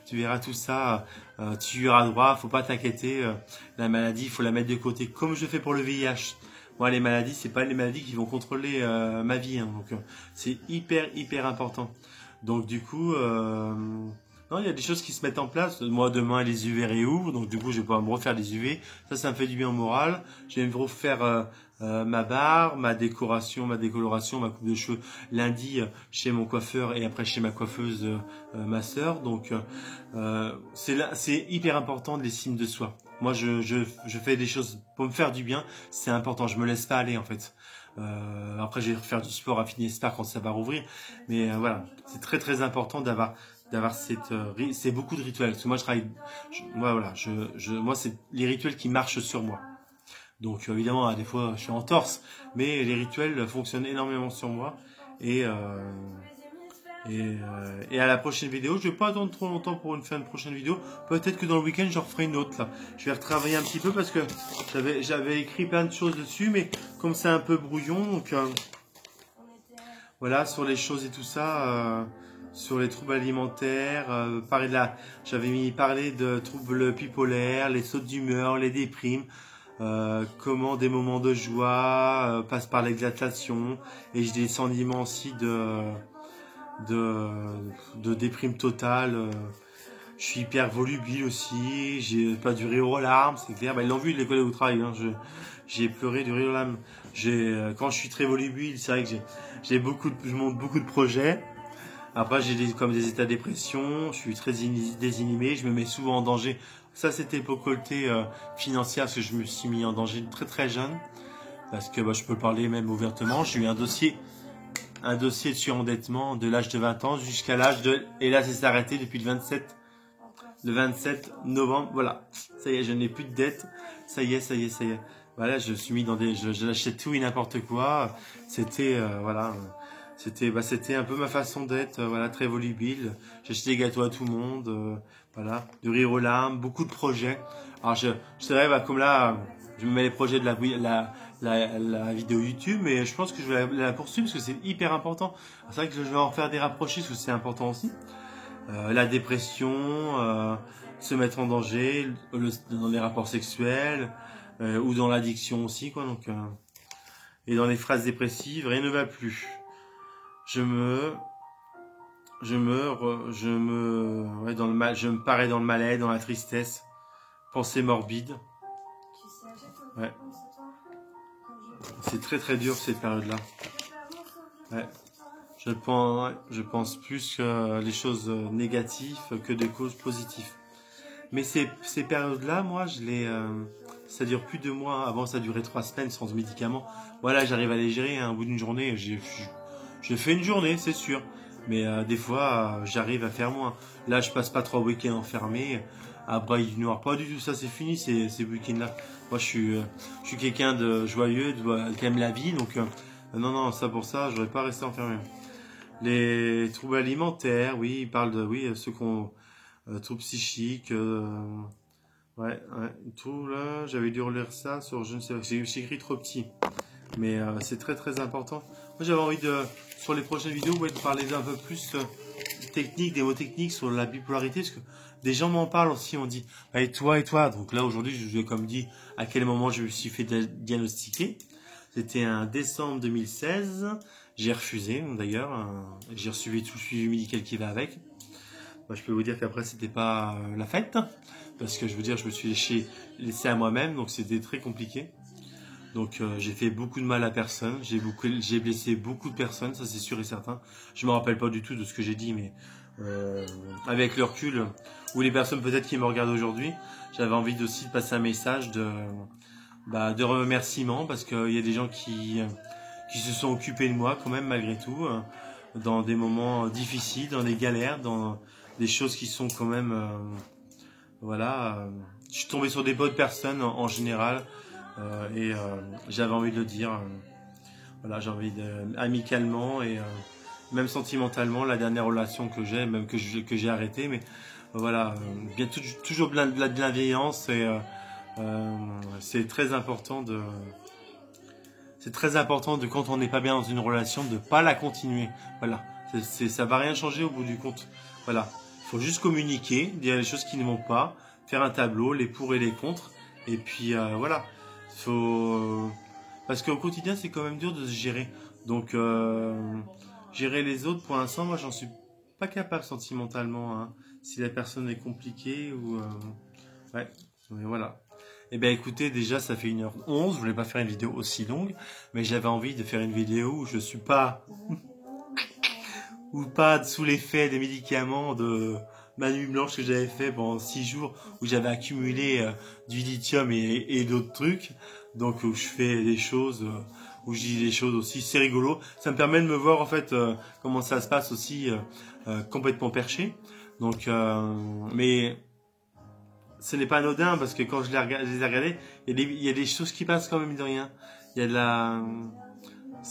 Tu verras tout ça, tu y auras droit, faut pas t'inquiéter. La maladie, il faut la mettre de côté, comme je fais pour le VIH. Moi, les maladies, c'est pas les maladies qui vont contrôler ma vie, hein, donc c'est hyper important. Donc du coup, non, il y a des choses qui se mettent en place. Moi, demain, les UV réouvrent, donc du coup, je vais pouvoir me refaire les UV. Ça me fait du bien au moral. Je vais me refaire ma barre, ma décoloration, ma coupe de cheveux lundi chez mon coiffeur et après chez ma coiffeuse, ma sœur. Donc, c'est hyper important l'estime de soi. Moi, je fais des choses pour me faire du bien. C'est important. Je me laisse pas aller en fait. Après, je vais refaire du sport à Finestar quand ça va rouvrir. Mais voilà, c'est très important d'avoir c'est beaucoup de rituels. Parce que moi, moi, c'est les rituels qui marchent sur moi. Donc évidemment, des fois, je suis en torse, mais les rituels fonctionnent énormément sur moi. Et à la prochaine vidéo, je vais pas attendre trop longtemps pour faire une prochaine vidéo. Peut-être que dans le week-end, j'en referai une autre là. Je vais retravailler un petit peu parce que j'avais écrit plein de choses dessus, mais comme c'est un peu brouillon, donc voilà, sur les choses et tout ça, sur les troubles alimentaires, parler de troubles bipolaires, les sautes d'humeur, les déprimes. Comment des moments de joie passent par l'exaltation, et j'ai des sentiments aussi de déprime totale. Je suis hyper volubile aussi, j'ai pas du rire aux larmes, c'est clair. Bah, ils l'ont vu de l'école où je travaille, hein. J'ai pleuré du rire aux larmes. Quand je suis très volubile, c'est vrai que je monte beaucoup de projets. Après, comme des états de dépression, je suis très désinhibé, je me mets souvent en danger. Ça, c'était pour le côté financier, parce que je me suis mis en danger très jeune. Parce que je peux le parler même ouvertement. J'ai eu un dossier de surendettement de l'âge de 20 ans jusqu'à l'âge de... Et là, ça s'est arrêté depuis le 27 novembre. Voilà, ça y est, je n'ai plus de dette. Ça y est. Voilà, je suis mis dans j'achète tout et n'importe quoi. C'était, voilà... C'était un peu ma façon d'être, voilà, très volubile. J'achetais des gâteaux à tout le monde, voilà, du rire aux larmes, beaucoup de projets. Alors je dirais, comme là, je me mets les projets de la vidéo YouTube, mais je pense que je vais la poursuivre parce que c'est hyper important. C'est vrai que je vais en faire des rapprochés parce que c'est important aussi. La dépression, se mettre en danger, dans les rapports sexuels, ou dans l'addiction aussi, quoi. Donc, et dans les phrases dépressives, rien ne va plus. Je me parais dans le malaise, dans la tristesse, pensée morbide. Ouais. C'est très dur cette période-là. Ouais. Je pense plus que les choses négatives que des causes positives. Mais ces périodes-là, moi, ça dure plus de mois. Avant, ça durait 3 semaines sans médicaments. Voilà, j'arrive à les gérer, hein. Au bout d'une journée, je fais une journée, c'est sûr. Mais des fois, j'arrive à faire moins. Là, je passe pas 3 week-ends enfermés à Braille du Noir. Pas du tout, ça c'est fini, ces week-ends-là. Moi, je suis quelqu'un de joyeux, qui aime la vie. Donc, non, ça pour ça, j'aurais pas resté enfermé. Les troubles alimentaires, oui, ils parlent de, ceux qui ont troubles psychiques, tout là, j'avais dû relire ça sur, je ne sais pas, j'ai écrit trop petit. Mais c'est très important. Moi, j'avais envie sur les prochaines vidéos, de parler un peu plus technique, des mots techniques sur la bipolarité, parce que des gens m'en parlent aussi, on dit, et toi. Donc là, aujourd'hui, je vous ai comme dit à quel moment je me suis fait diagnostiquer. C'était un décembre 2016. J'ai refusé, d'ailleurs. J'ai reçu tout le suivi médical qui va avec. Je peux vous dire qu'après, c'était pas la fête. Parce que je me suis laissé à moi-même, donc c'était très compliqué. Donc j'ai fait beaucoup de mal à personne, j'ai blessé beaucoup de personnes, ça c'est sûr et certain. Je me rappelle pas du tout de ce que j'ai dit, mais avec le recul, ou les personnes peut-être qui me regardent aujourd'hui, j'avais envie aussi de passer un message de remerciement, parce qu'il y a des gens qui se sont occupés de moi quand même malgré tout, dans des moments difficiles, dans des galères, dans des choses qui sont quand même, je suis tombé sur des bonnes personnes en général. Et j'avais envie de le dire, voilà, j'ai envie amicalement et même sentimentalement, la dernière relation que j'ai, même que j'ai arrêtée, mais voilà, bien toujours de la bienveillance, et c'est très important quand on n'est pas bien dans une relation de pas la continuer. Voilà, ça va rien changer au bout du compte. Voilà, faut juste communiquer, dire les choses qui ne vont pas, faire un tableau, les pour et les contre. Et puis voilà. Parce qu'au quotidien, c'est quand même dur de se gérer. Donc, gérer les autres, pour l'instant, moi, j'en suis pas capable sentimentalement. Hein. Si la personne est compliquée ou... Ouais, mais voilà. Eh bien écoutez, déjà ça fait 1h11, je voulais pas faire une vidéo aussi longue, mais j'avais envie de faire une vidéo où je suis pas ou pas sous l'effet des médicaments de ma nuit blanche que j'avais fait pendant 6 jours, où j'avais accumulé du lithium et d'autres trucs, donc où je fais des choses, où je dis des choses aussi, c'est rigolo, ça me permet de me voir en fait comment ça se passe aussi complètement perché, donc mais ce n'est pas anodin parce que quand je les ai regardés, il y a des choses qui passent quand même de rien. Il y a de la,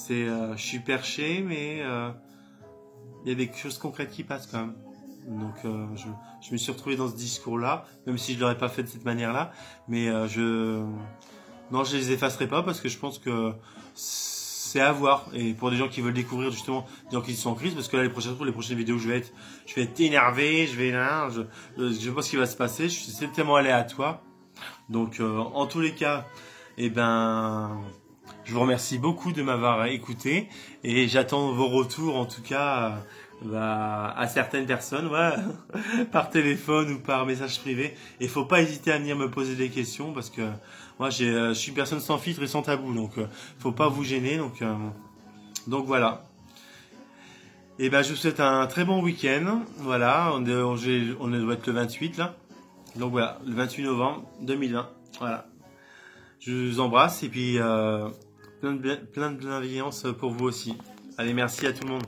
je suis perché, mais il y a des choses concrètes qui passent quand même. Donc je me suis retrouvé dans ce discours-là, même si je l'aurais pas fait de cette manière-là, mais non, je les effacerai pas parce que je pense que c'est à voir. Et pour des gens qui veulent découvrir justement des gens qui sont en crise, parce que là les prochaines vidéos je vais être énervé, je sais pas ce qui va se passer, c'est tellement aléatoire. Donc en tous les cas, eh ben je vous remercie beaucoup de m'avoir écouté et j'attends vos retours en tout cas à certaines personnes, ouais, par téléphone ou par message privé. Et faut pas hésiter à venir me poser des questions parce que moi je suis une personne sans filtre et sans tabou, donc faut pas vous gêner. Donc voilà. Et ben je vous souhaite un très bon week-end. Voilà, on doit être le 28 là. Donc voilà, le 28 novembre 2020. Voilà. Je vous embrasse et puis plein de bienveillance pour vous aussi. Allez, merci à tout le monde.